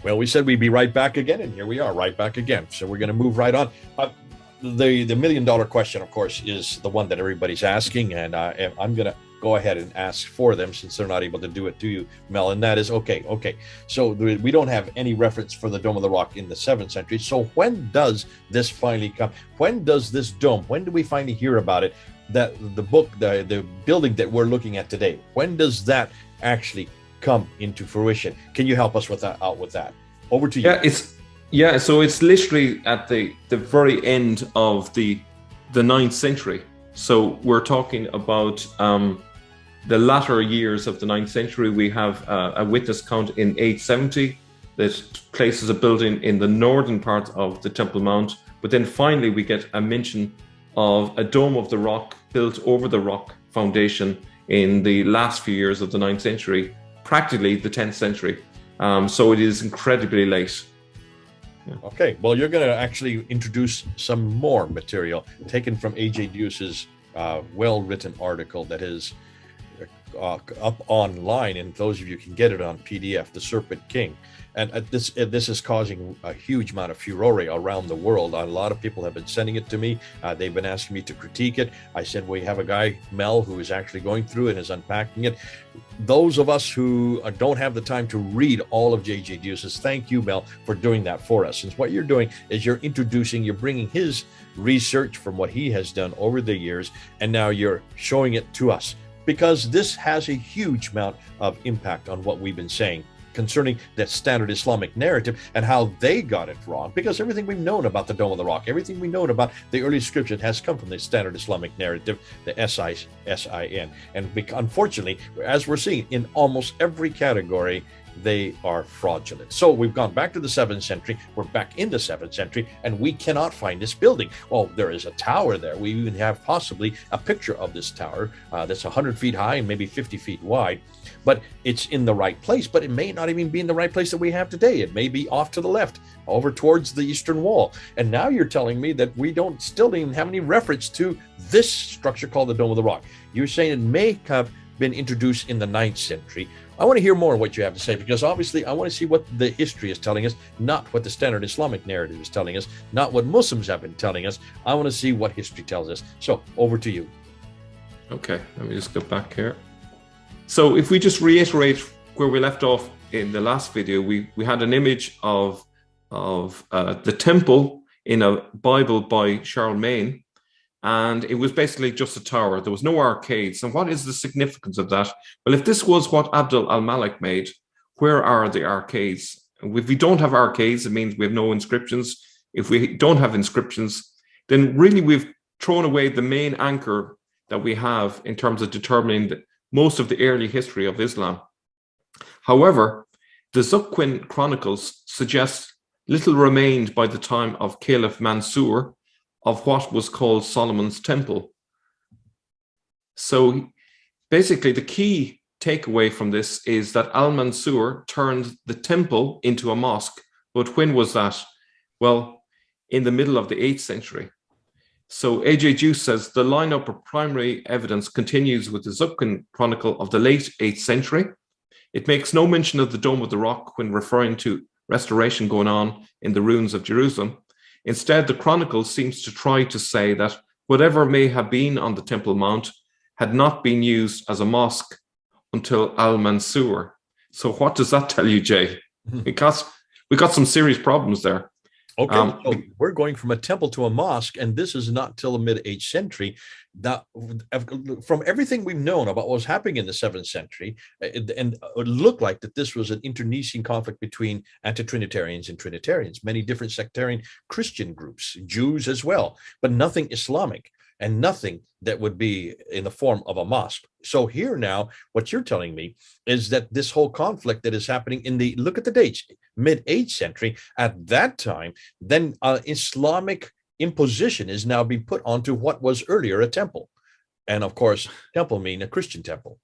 Well, we said we'd be right back again, and here we are, right back again. So we're going to move right on. The $1 million question, of course, is the one that everybody's asking, and I'm going to go ahead and ask for them since they're not able to do it to you, Mel. And that is okay. So we don't have any reference for the Dome of the Rock in the 7th century. So when does this finally come? When does this dome? When do we finally hear about it? That the book, the building that we're looking at today. When does that actually come into fruition? Can you help us with that? Over to you. So it's literally at the very end of the 9th century. So we're talking about the latter years of the 9th century. We have a witness count in 870 that places a building in the northern part of the Temple Mount. But then finally we get a mention of a dome of the rock built over the rock foundation in the last few years of the 9th century, practically the 10th century. So it is incredibly late. Yeah. Okay, well, you're going to actually introduce some more material taken from A.J. Deuce's well-written article that is up online, and those of you can get it on PDF, The Serpent King. And this is causing a huge amount of furore around the world. A lot of people have been sending it to me. They've been asking me to critique it. I said, we have a guy, Mel, who is actually going through it and is unpacking it. Those of us who don't have the time to read all of J.J. Deuce's, thank you, Mel, for doing that for us. Since what you're doing is you're bringing his research from what he has done over the years, and now you're showing it to us, because this has a huge amount of impact on what we've been saying concerning that standard Islamic narrative and how they got it wrong, because everything we've known about the Dome of the Rock, everything we know about the early scripture has come from the standard Islamic narrative, the S-I-N. And unfortunately, as we're seeing in almost every category, they are fraudulent. So we've gone back to the 7th century. We're back in the 7th century, and we cannot find this building. Well, there is a tower there. We even have possibly a picture of this tower that's 100 feet high and maybe 50 feet wide. But it's in the right place, but it may not even be in the right place that we have today. It may be off to the left, over towards the eastern wall. And now you're telling me that we still don't even have any reference to this structure called the Dome of the Rock. You're saying it may have been introduced in the 9th century. I want to hear more of what you have to say, because obviously I want to see what the history is telling us, not what the standard Islamic narrative is telling us, not what Muslims have been telling us. I want to see what history tells us. So over to you. Okay, let me just go back here. So if we just reiterate where we left off in the last video, we had an image of the temple in a Bible by Charlemagne, and it was basically just a tower. There was no arcades. And what is the significance of that? Well, if this was what Abdul al-Malik made, where are the arcades? If we don't have arcades, it means we have no inscriptions. If we don't have inscriptions, then really we've thrown away the main anchor that we have in terms of determining most of the early history of Islam. However, the Zuqin chronicles suggest little remained by the time of Caliph Mansur of what was called Solomon's Temple. So basically the key takeaway from this is that Al-Mansur turned the temple into a mosque. But when was that? Well, in the middle of the 8th century. So A.J. Deuce says the lineup of primary evidence continues with the Zuqin chronicle of the late 8th century. It makes no mention of the Dome of the Rock when referring to restoration going on in the ruins of Jerusalem. Instead, the chronicle seems to try to say that whatever may have been on the Temple Mount had not been used as a mosque until Al-Mansur. So what does that tell you, Jay? Because we got some serious problems there. Okay, so we're going from a temple to a mosque, and this is not till the mid-8th century. That, from everything we've known about what was happening in the 7th century, and it looked like that this was an internecine conflict between anti-Trinitarians and Trinitarians, many different sectarian Christian groups, Jews as well, but nothing Islamic, and nothing that would be in the form of a mosque. So here now, what you're telling me is that this whole conflict that is happening in the, look at the dates, mid-8th century, at that time, then Islamic imposition is now being put onto what was earlier a temple. And of course, temple mean a Christian temple.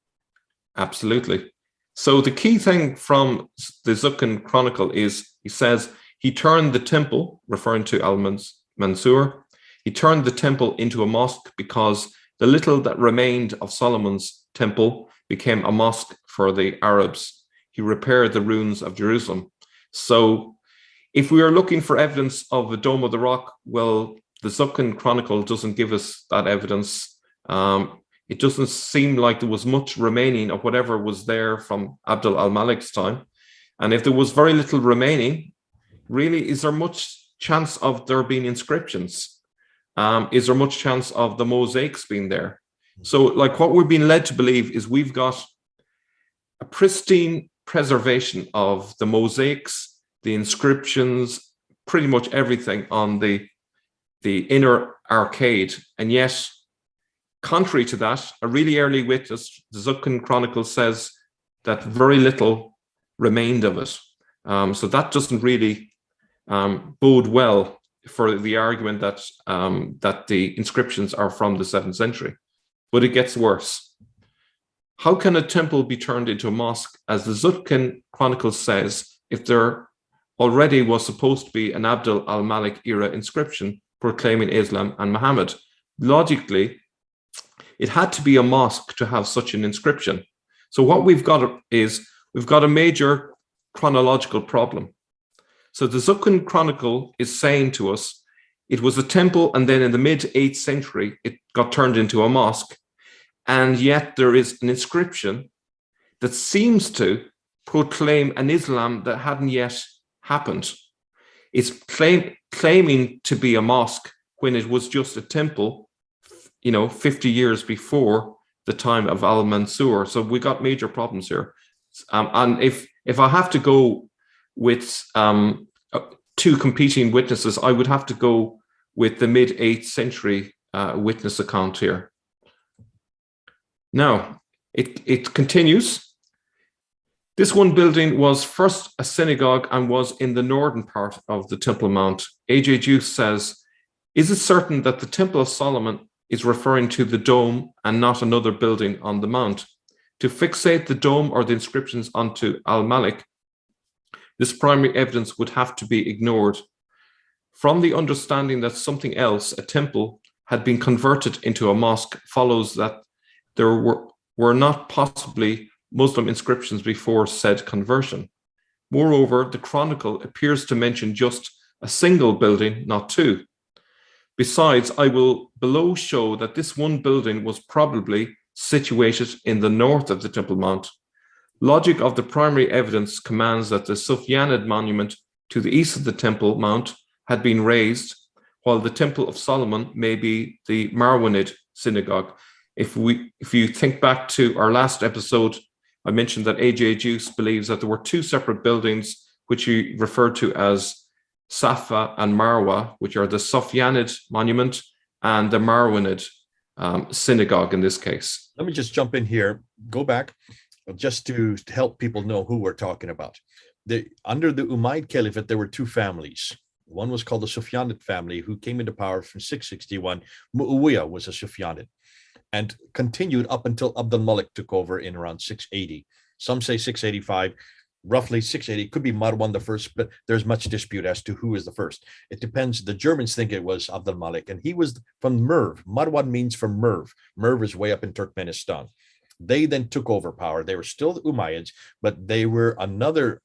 Absolutely. So the key thing from the Zuqin chronicle is, he says, he turned the temple, referring to Al-Mansur, he turned the temple into a mosque because the little that remained of Solomon's temple became a mosque for the Arabs. He repaired the ruins of Jerusalem. So if we are looking for evidence of the Dome of the Rock, well, the Zutkin Chronicle doesn't give us that evidence. It doesn't seem like there was much remaining of whatever was there from Abdul al-Malik's time. And if there was very little remaining, really, is there much chance of there being inscriptions? Is there much chance of the mosaics being there? So like what we're being led to believe is we've got a pristine preservation of the mosaics, the inscriptions, pretty much everything on the inner arcade. And yet, contrary to that, a really early witness, the Zutkin Chronicle, says that very little remained of it. So that doesn't really bode well for the argument that that the inscriptions are from the 7th century. But it gets worse. How can a temple be turned into a mosque? As the Zutkin Chronicle says, if there already was supposed to be an Abdul al-Malik era inscription proclaiming Islam and Muhammad, logically, it had to be a mosque to have such an inscription. So what we've got is, we've got a major chronological problem. So the Zutkin Chronicle is saying to us, it was a temple, and then in the mid-8th century, it got turned into a mosque. And yet there is an inscription that seems to proclaim an Islam that hadn't yet happened. It's claiming to be a mosque when it was just a temple, 50 years before the time of Al-Mansur. So we got major problems here. And if I have to go with two competing witnesses, I would have to go with the mid-8th century witness account here. Now, it continues. This one building was first a synagogue and was in the northern part of the Temple Mount. A.J. Juice says, is it certain that the Temple of Solomon is referring to the dome and not another building on the mount? To fixate the dome or the inscriptions onto Al-Malik, this primary evidence would have to be ignored. From the understanding that something else, a temple, had been converted into a mosque, follows that there were not possibly Muslim inscriptions before said conversion. Moreover, the Chronicle appears to mention just a single building, not two. Besides, I will below show that this one building was probably situated in the north of the Temple Mount. Logic of the primary evidence commands that the Sufyanid monument to the east of the Temple Mount had been raised, while the Temple of Solomon may be the Marwanid synagogue. If you think back to our last episode, I mentioned that A.J. Juice believes that there were two separate buildings which he referred to as Safa and Marwa, which are the Sufyanid monument and the Marwanid synagogue in this case. Let me just jump in here, go back, just to help people know who we're talking about. Under the Umayyad Caliphate, there were two families. One was called the Sufyanid family, who came into power from 661. Muawiyah was a Sufyanid and continued up until Abdul Malik took over in around 680. Some say 685, roughly 680. It could be Marwan the first, but there's much dispute as to who is the first. It depends. The Germans think it was Abdul Malik, and he was from Merv. Marwan means from Merv. Merv is way up in Turkmenistan. They then took over power. They were still the Umayyads, but they were another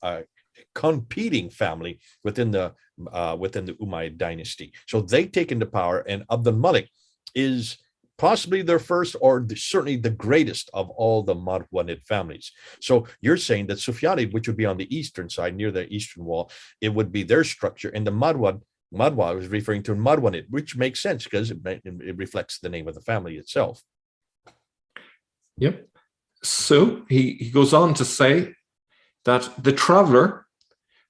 competing family within the Umayyad dynasty. So they take into power, and Abdul Malik is possibly their first, or certainly the greatest of all the Marwanid families. So you're saying that Sufyanid, which would be on the eastern side near the eastern wall, it would be their structure, and the Marwa was referring to Marwanid, which makes sense because it reflects the name of the family itself. Yep. So he goes on to say that the traveler,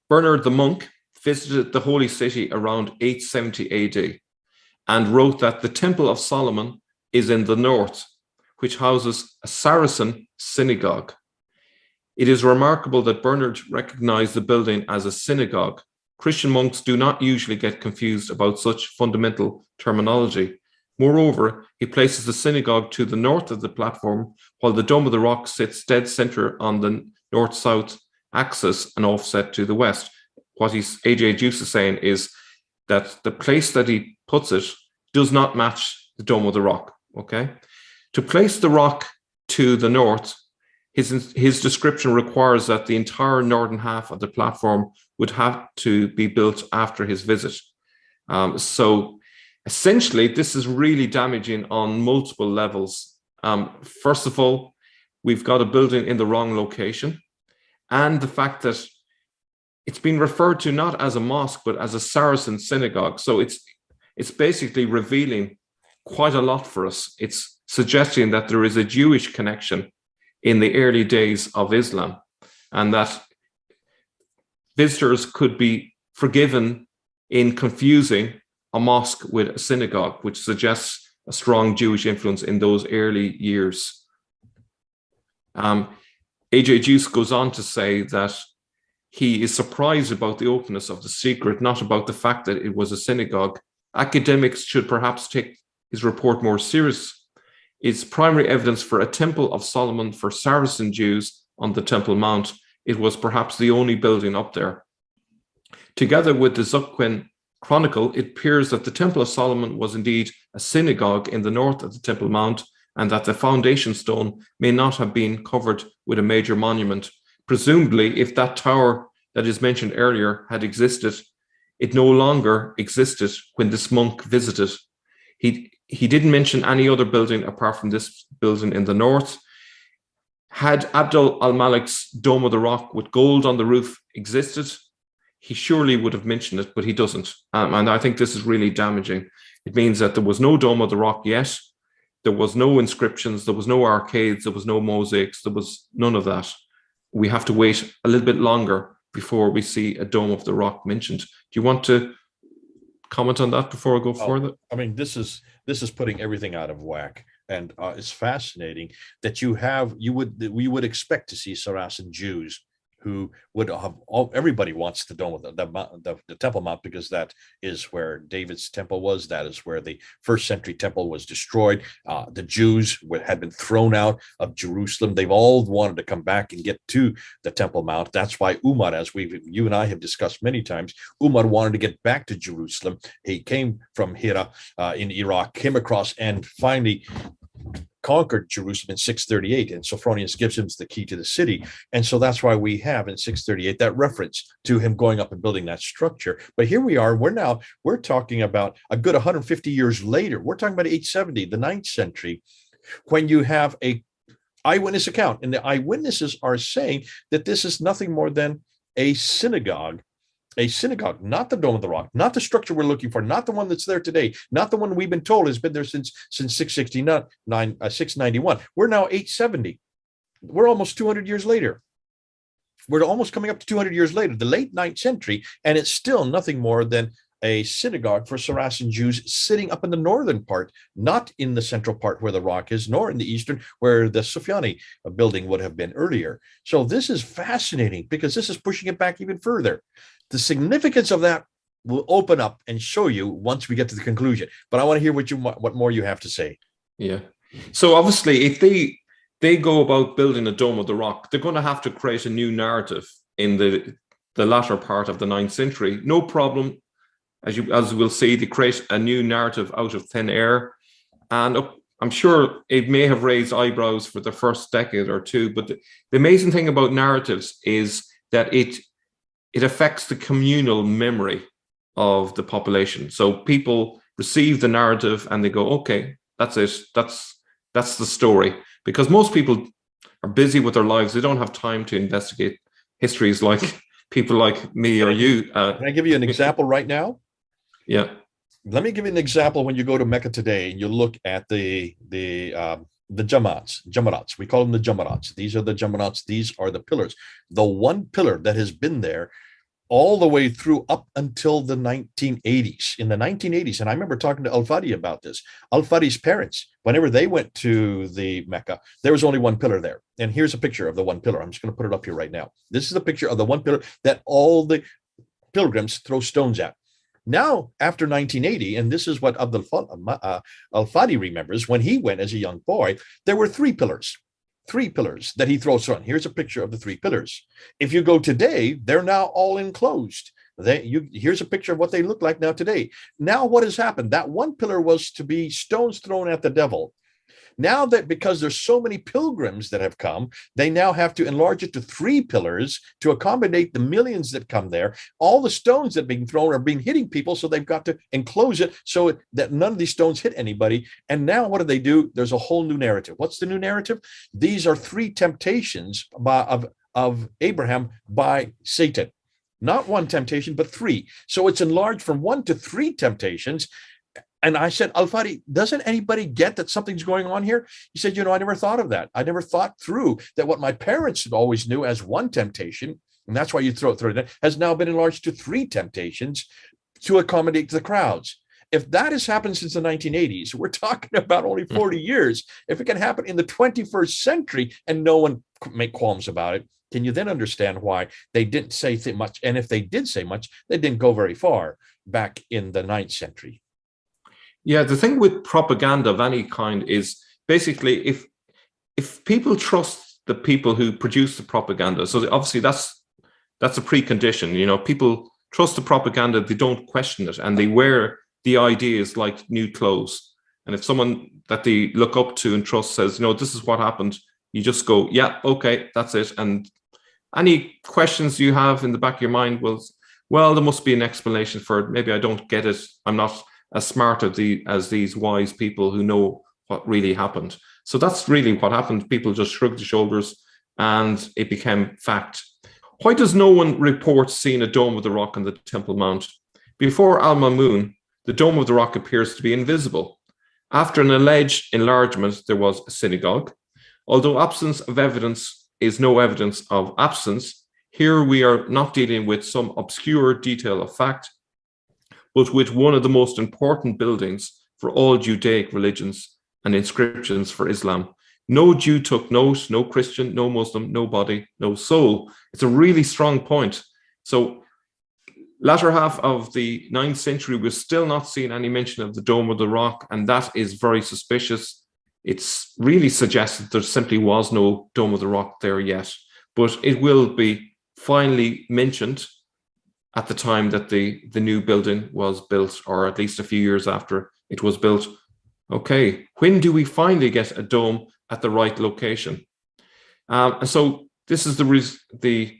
Bernard the monk, visited the holy city around 870 AD and wrote that the Temple of Solomon is in the north, which houses a Saracen synagogue. It is remarkable that Bernard recognized the building as a synagogue. Christian monks do not usually get confused about such fundamental terminology. Moreover, he places the synagogue to the north of the platform, while the Dome of the Rock sits dead center on the north-south axis and offset to the west. What A.J. Juice is saying is that the place that he puts it does not match the Dome of the Rock. Okay, to place the rock to the north, his description requires that the entire northern half of the platform would have to be built after his visit. So essentially, this is really damaging on multiple levels. First of all, we've got a building in the wrong location, and the fact that it's been referred to not as a mosque, but as a Saracen synagogue. So it's basically revealing quite a lot for us. It's suggesting that there is a Jewish connection in the early days of Islam, and that visitors could be forgiven in confusing a mosque with a synagogue, which suggests a strong Jewish influence in those early years. A.J. Juice goes on to say that he is surprised about the openness of the secret, not about the fact that it was a synagogue. Academics should perhaps take his report more serious. It's primary evidence for a temple of Solomon for Saracen Jews on the Temple Mount. It was perhaps the only building up there. Together with the Zutquin Chronicle, it appears that the Temple of Solomon was indeed a synagogue in the north of the Temple Mount, and that the foundation stone may not have been covered with a major monument. Presumably, if that tower that is mentioned earlier had existed, it no longer existed when this monk visited. He didn't mention any other building apart from this building in the north. Had Abdul al-Malik's Dome of the Rock with gold on the roof existed, he surely would have mentioned it, but he doesn't. And I think this is really damaging. It means that there was no Dome of the Rock yet. There was no inscriptions. There was no arcades. There was no mosaics. There was none of that. We have to wait a little bit longer before we see a Dome of the Rock mentioned. Do you want to comment on that before I go further? I mean, this is putting everything out of whack, and it's fascinating that we would expect to see Saracen Jews who would have everybody wants the Dome of the Temple Mount, because that is where David's temple was. That is where the first century temple was destroyed. The Jews had been thrown out of Jerusalem. They've all wanted to come back and get to the Temple Mount. That's why Umar, as you and I have discussed many times, Umar wanted to get back to Jerusalem. He came from Hira in Iraq, came across, and finally conquered Jerusalem in 638, and Sophronius gives him the key to the city. And so that's why we have in 638 that reference to him going up and building that structure. But here we are, we're talking about a good 150 years later. We're talking about 870, the 9th century, when you have a eyewitness account, and the eyewitnesses are saying that this is nothing more than a synagogue, not the Dome of the Rock, not the structure we're looking for, not the one that's there today, not the one we've been told has been there since 691. We're now 870. We're almost 200 years later. We're almost coming up to 200 years later, the late 9th century, and it's still nothing more than a synagogue for Saracen Jews sitting up in the northern part, not in the central part where the rock is, nor in the eastern where the Sufyani building would have been earlier. So this is fascinating, because this is pushing it back even further. The significance of that will open up and show you once we get to the conclusion. But I want to hear what more you have to say. Yeah. So obviously, if they go about building a Dome of the Rock, they're going to have to create a new narrative in the latter part of the 9th century. No problem. As we'll see, they create a new narrative out of thin air. And I'm sure it may have raised eyebrows for the first decade or two. But the amazing thing about narratives is that it affects the communal memory of the population. So people receive the narrative and they go, okay, that's it. That's the story. Because most people are busy with their lives. They don't have time to investigate histories like people like me or you. Can I give you an example right now? Yeah. Let me give you an example. When you go to Mecca today and you look at the Jamarats. We call them the Jamarats. These are the Jamarats. These are the pillars. The one pillar that has been there all the way through up until the 1980s. In the 1980s, and I remember talking to Al-Fadi about this. Al-Fadi's parents, whenever they went to the Mecca, there was only one pillar there. And here's a picture of the one pillar. I'm just going to put it up here right now. This is a picture of the one pillar that all the pilgrims throw stones at. Now, after 1980, and this is what Al-Fadi remembers, when he went as a young boy, there were three pillars that he throws on. Here's a picture of the three pillars. If you go today, they're now all enclosed. Here's a picture of what they look like now today. Now, what has happened? That one pillar was to be stones thrown at the devil. Now that because there's so many pilgrims that have come, they now have to enlarge it to 3 pillars to accommodate the millions that come there. All the stones that are being thrown are being hitting people, so they've got to enclose it so that none of these stones hit anybody. And now what do? There's a whole new narrative. What's the new narrative? These are 3 temptations of Abraham by Satan. Not 1 temptation, but 3. So it's enlarged from 1 to 3 temptations. And I said, Al-Fadi, doesn't anybody get that something's going on here? He said, I never thought of that. I never thought through that what my parents always knew as 1 temptation, and that's why you throw it, has now been enlarged to 3 temptations to accommodate the crowds. If that has happened since the 1980s, we're talking about only 40 years. If it can happen in the 21st century and no one make qualms about it, can you then understand why they didn't say much? And if they did say much, they didn't go very far back in the 9th century. Yeah, the thing with propaganda of any kind is basically if people trust the people who produce the propaganda, so obviously that's a precondition. People trust the propaganda, they don't question it, and they wear the ideas like new clothes. And if someone that they look up to and trust says, this is what happened, you just go, yeah, okay, that's it. And any questions you have in the back of your mind well, there must be an explanation for it. Maybe I don't get it. I'm not as smart as these wise people who know what really happened. So that's really what happened. People just shrugged the shoulders and it became fact. Why does no one report seeing a Dome of the Rock on the Temple Mount? Before Al-Mamun, the Dome of the Rock appears to be invisible. After an alleged enlargement, there was a synagogue. Although absence of evidence is no evidence of absence, here we are not dealing with some obscure detail of fact, but with one of the most important buildings for all Judaic religions and inscriptions for Islam. No Jew took note, no Christian, no Muslim, no body, no soul. It's a really strong point. So latter half of the 9th century, we're still not seeing any mention of the Dome of the Rock, and that is very suspicious. It's really suggested there simply was no Dome of the Rock there yet, but it will be finally mentioned at the time that the new building was built, or at least a few years after it was built. Okay, when do we finally get a dome at the right location? And so this is the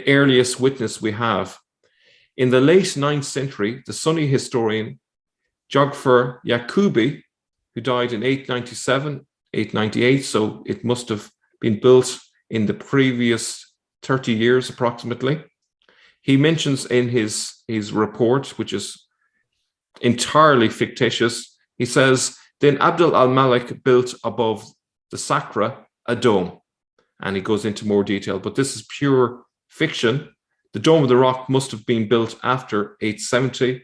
earliest witness we have. In the late 9th century, the Sunni historian Jogfer Yaqubi, who died in 897, 898, so it must have been built in the previous 30 years approximately. He mentions in his report, which is entirely fictitious, he says, then Abdul al-Malik built above the Sakra a dome. And he goes into more detail, but this is pure fiction. The Dome of the Rock must have been built after 870.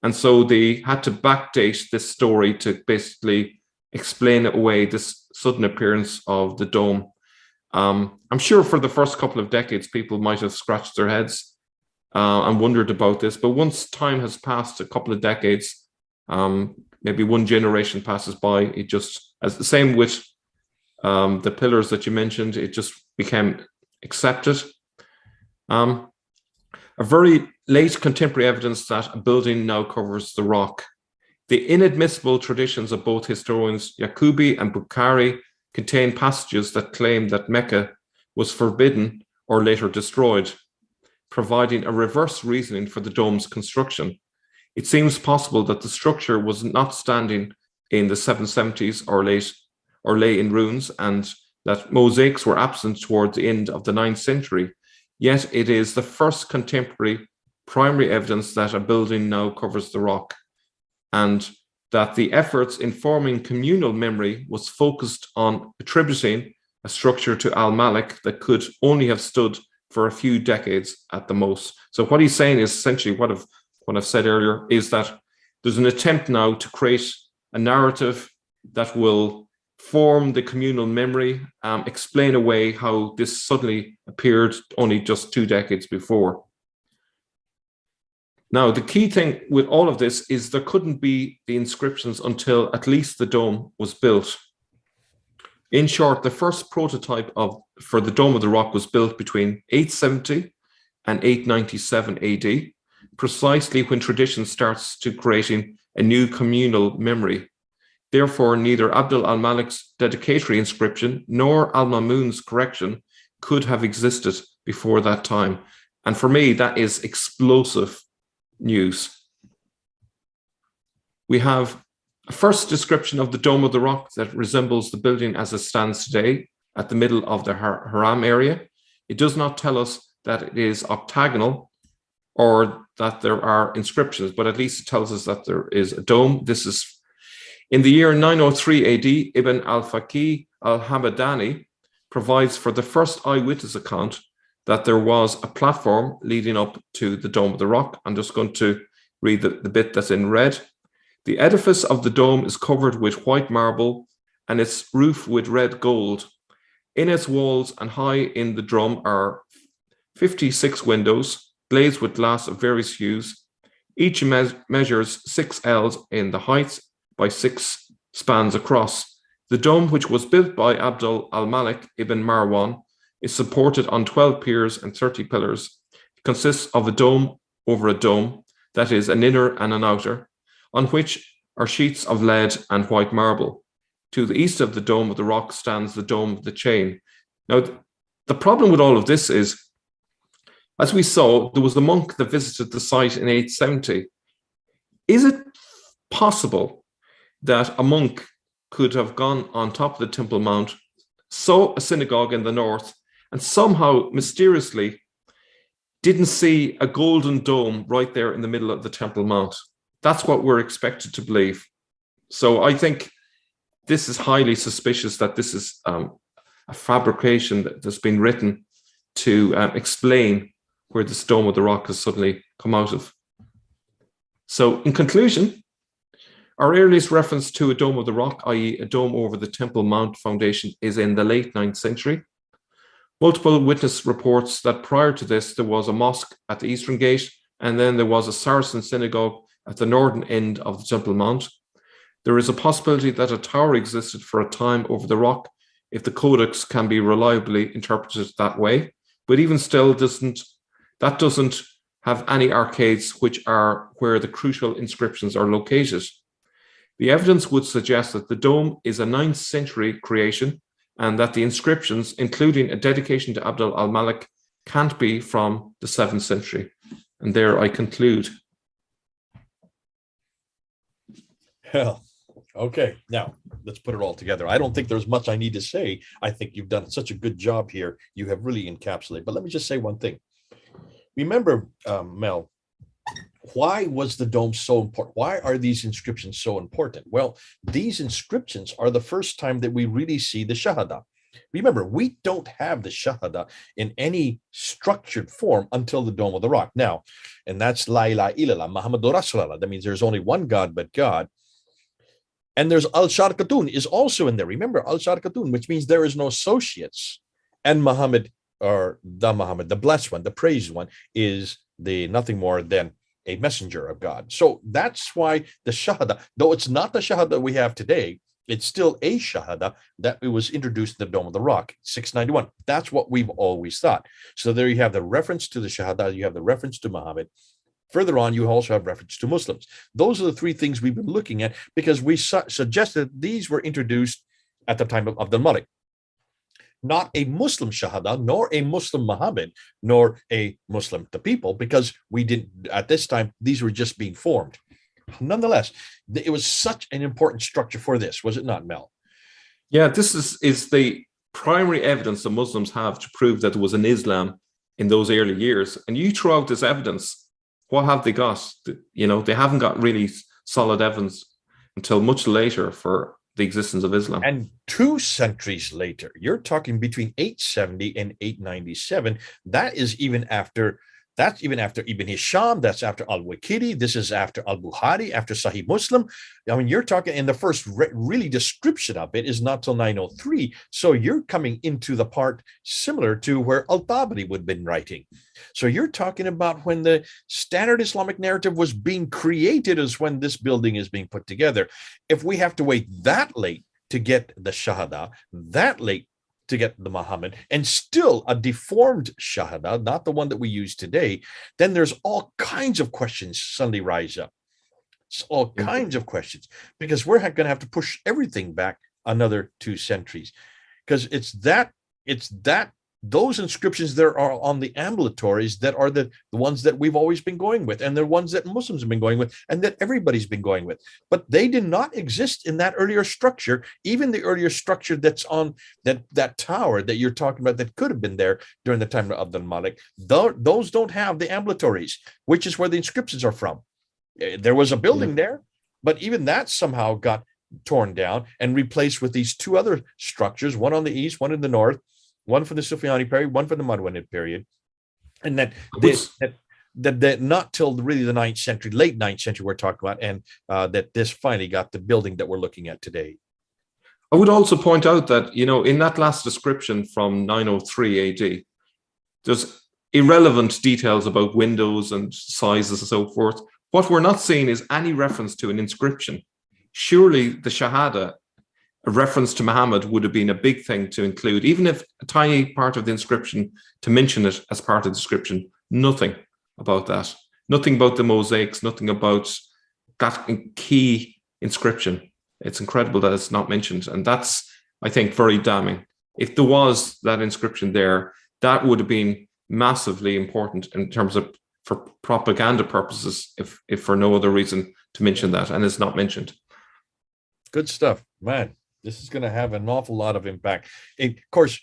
And so they had to backdate this story to basically explain away this sudden appearance of the dome. I'm sure for the first couple of decades, people might have scratched their heads and wondered about this. But once time has passed, a couple of decades, maybe one generation passes by, it just, as the same with the pillars that you mentioned, it just became accepted. A very late contemporary evidence that a building now covers the rock. The inadmissible traditions of both historians Yaqubi and Bukhari contain passages that claim that Mecca was forbidden or later destroyed, providing a reverse reasoning for the dome's construction. It seems possible that the structure was not standing in the 770s or lay in ruins, and that mosaics were absent toward the end of the 9th century. Yet it is the first contemporary primary evidence that a building now covers the rock, and that the efforts in forming communal memory was focused on attributing a structure to al-Malik that could only have stood for a few decades at the most. So what he's saying is essentially what I've said earlier, is that there's an attempt now to create a narrative that will form the communal memory, explain away how this suddenly appeared only just 2 decades before. Now, the key thing with all of this is there couldn't be the inscriptions until at least the dome was built. In short, the first prototype for the Dome of the Rock was built between 870 and 897 AD, precisely when tradition starts to creating a new communal memory. Therefore, neither Abdul al-Malik's dedicatory inscription nor al-Mamun's correction could have existed before that time. And for me, that is explosive news. We have a first description of the Dome of the Rock that resembles the building as it stands today at the middle of the Haram area. It does not tell us that it is octagonal or that there are inscriptions, but at least it tells us that there is a dome. This is in the year 903 AD. Ibn al-Faqih al-Hamadani provides for the first eyewitness account that there was a platform leading up to the Dome of the Rock. I'm just going to read the bit that's in red. The edifice of the dome is covered with white marble and its roof with red gold. In its walls and high in the drum are 56 windows, glazed with glass of various hues. Each measures 6 ells in the height by 6 spans across. The dome, which was built by Abdul al-Malik ibn Marwan, is supported on 12 piers and 30 pillars. It consists of a dome over a dome, that is, an inner and an outer, on which are sheets of lead and white marble. To the east of the Dome of the Rock stands the Dome of the Chain. Now, the problem with all of this is, as we saw, there was the monk that visited the site in 870. Is it possible that a monk could have gone on top of the Temple Mount, saw a synagogue in the north, and somehow mysteriously didn't see a golden dome right there in the middle of the Temple Mount? That's what we're expected to believe. So I think this is highly suspicious that this is a fabrication that's been written to explain where this Dome of the Rock has suddenly come out of. So in conclusion, our earliest reference to a Dome of the Rock, i.e. a dome over the Temple Mount foundation, is in the late 9th century. Multiple witness reports that prior to this, there was a mosque at the eastern gate, and then there was a Saracen synagogue at the northern end of the Temple Mount. There is a possibility that a tower existed for a time over the rock, if the codex can be reliably interpreted that way. But even still, that doesn't have any arcades, which are where the crucial inscriptions are located. The evidence would suggest that the dome is a 9th century creation, and that the inscriptions, including a dedication to Abdul al-Malik, can't be from the 7th century. And there I conclude. Well, okay. Now, let's put it all together. I don't think there's much I need to say. I think you've done such a good job here. You have really encapsulated. But let me just say one thing. Remember, Mel, why was the dome so important? Why are these inscriptions so important? Well, these inscriptions are the first time that we really see the Shahada. Remember, we don't have the Shahada in any structured form until the Dome of the Rock. Now, and that's La ilaha illallah, Muhammadur Rasulullah. That means there's only one God but God. And there's Al-Sharkatun is also in there. Remember, Al-Sharkatun, which means there is no associates. And Muhammad, or the Muhammad, the blessed one, the praised one, is the nothing more than a messenger of God. So that's why the Shahada, though it's not the Shahada we have today, it's still a Shahada that it was introduced in the Dome of the Rock, 691. That's what we've always thought. So there you have the reference to the Shahada, you have the reference to Muhammad. Further on, you also have reference to Muslims. Those are the three things we've been looking at because we suggested these were introduced at the time of Abdul Malik. Not a Muslim Shahada, nor a Muslim Muhammad, nor a Muslim the people, because we didn't, at this time, these were just being formed. Nonetheless, it was such an important structure for this, was it not, Mel? Yeah, this is the primary evidence the Muslims have to prove that there was an Islam in those early years. And you throw out this evidence, what have they got? You know, they haven't got really solid evidence until much later for the existence of Islam. And 2 centuries later, you're talking between 870 and 897. That's even after Ibn Hisham, that's after Al-Waqidi, this is after Al-Bukhari, after Sahih Muslim. I mean, you're talking, and the first really description of it is not till 903. So you're coming into the part similar to where Al-Tabari would have been writing. So you're talking about when the standard Islamic narrative was being created is when this building is being put together. If we have to wait that late to get the Shahada, that late to get the Muhammad, and still a deformed Shahada, not the one that we use today, then there's all kinds of questions suddenly rise up. all kinds of questions, because we're going to have to push everything back another 2 centuries, because it's that those inscriptions there are on the ambulatories that are the ones that we've always been going with, and they're ones that Muslims have been going with, and that everybody's been going with. But they did not exist in that earlier structure. Even the earlier structure that's on that tower that you're talking about that could have been there during the time of Abdul Malik, those don't have the ambulatories, which is where the inscriptions are from. There was a building there, but even that somehow got torn down and replaced with these 2 other structures, one on the east, one in the north, one for the Sufyani period, one for the Marwanid period. And that not till really the 9th century, late 9th century we're talking about, and that this finally got the building that we're looking at today. I would also point out that, in that last description from 903 AD, there's irrelevant details about windows and sizes and so forth. What we're not seeing is any reference to an inscription. Surely the Shahada, a reference to Muhammad, would have been a big thing to include, even if a tiny part of the inscription, to mention it as part of the description. Nothing about that. Nothing about the mosaics, nothing about that key inscription. It's incredible that it's not mentioned. And that's, I think, very damning. If there was that inscription there, that would have been massively important in terms of for propaganda purposes, if for no other reason, to mention that, and it's not mentioned. Good stuff, man. This is going to have an awful lot of impact. And of course,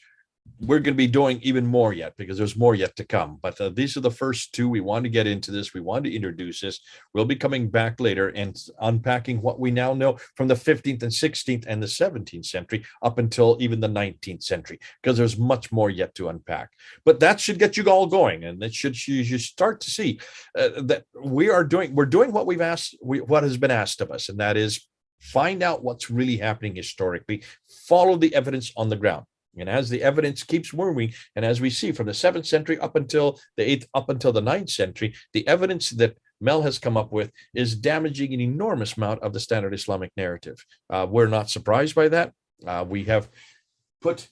we're going to be doing even more yet, because there's more yet to come. But these are the first 2. We want to get into this. We want to introduce this. We'll be coming back later and unpacking what we now know from the 15th and 16th and the 17th century up until even the 19th century, because there's much more yet to unpack. But that should get you all going, and that should you start to see that we're doing what we've asked, what has been asked of us, and that is find out what's really happening historically, follow the evidence on the ground. And as the evidence keeps moving, and as we see from the 7th century up until the 8th, up until the 9th century, the evidence that Mel has come up with is damaging an enormous amount of the standard Islamic narrative. We're not surprised by that. We have put,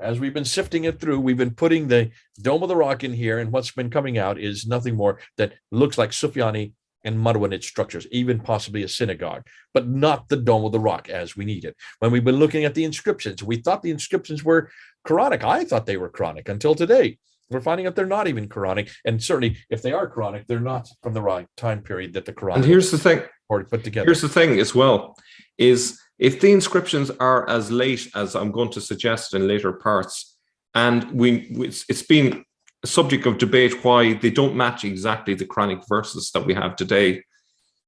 as we've been sifting it through, we've been putting the Dome of the Rock in here, and what's been coming out is nothing more that looks like Sufyani and Marwanid structures, even possibly a synagogue, but not the Dome of the Rock as we need it. When we've been looking at the inscriptions, we thought the inscriptions were Quranic. I thought they were Quranic until today. We're finding out they're not even Quranic. And certainly, if they are Quranic, they're not from the right time period that the Quran. And here's the thing. Put together. Here's the thing as well, is if the inscriptions are as late as I'm going to suggest in later parts, and it's been a subject of debate why they don't match exactly the Quranic verses that we have today,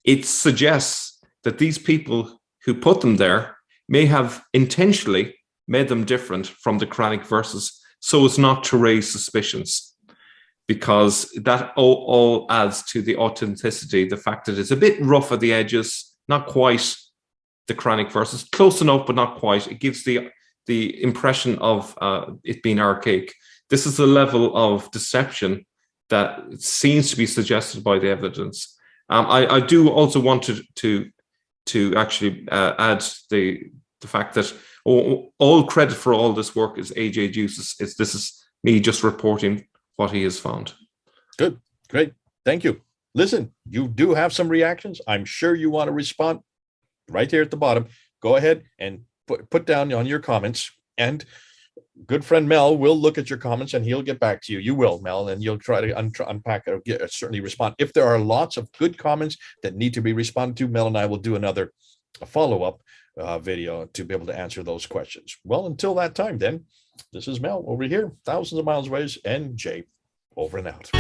it suggests that these people who put them there may have intentionally made them different from the Quranic verses so as not to raise suspicions, because that all adds to the authenticity, the fact that it's a bit rough at the edges, not quite the Quranic verses, close enough but not quite. It gives the impression of it being archaic. This is the level of deception that seems to be suggested by the evidence. I do also want to actually add the fact that all credit for all this work is A.J. Deuce's. This is me just reporting what he has found. Good, great, thank you. Listen, you do have some reactions. I'm sure you want to respond right here at the bottom. Go ahead and put down on your comments, and good friend Mel will look at your comments and he'll get back to you. You will, Mel, and you'll try to unpack it or certainly respond. If there are lots of good comments that need to be responded to, Mel and I will do another follow-up video to be able to answer those questions. Well, until that time, then, this is Mel over here, thousands of miles away, and Jay, over and out.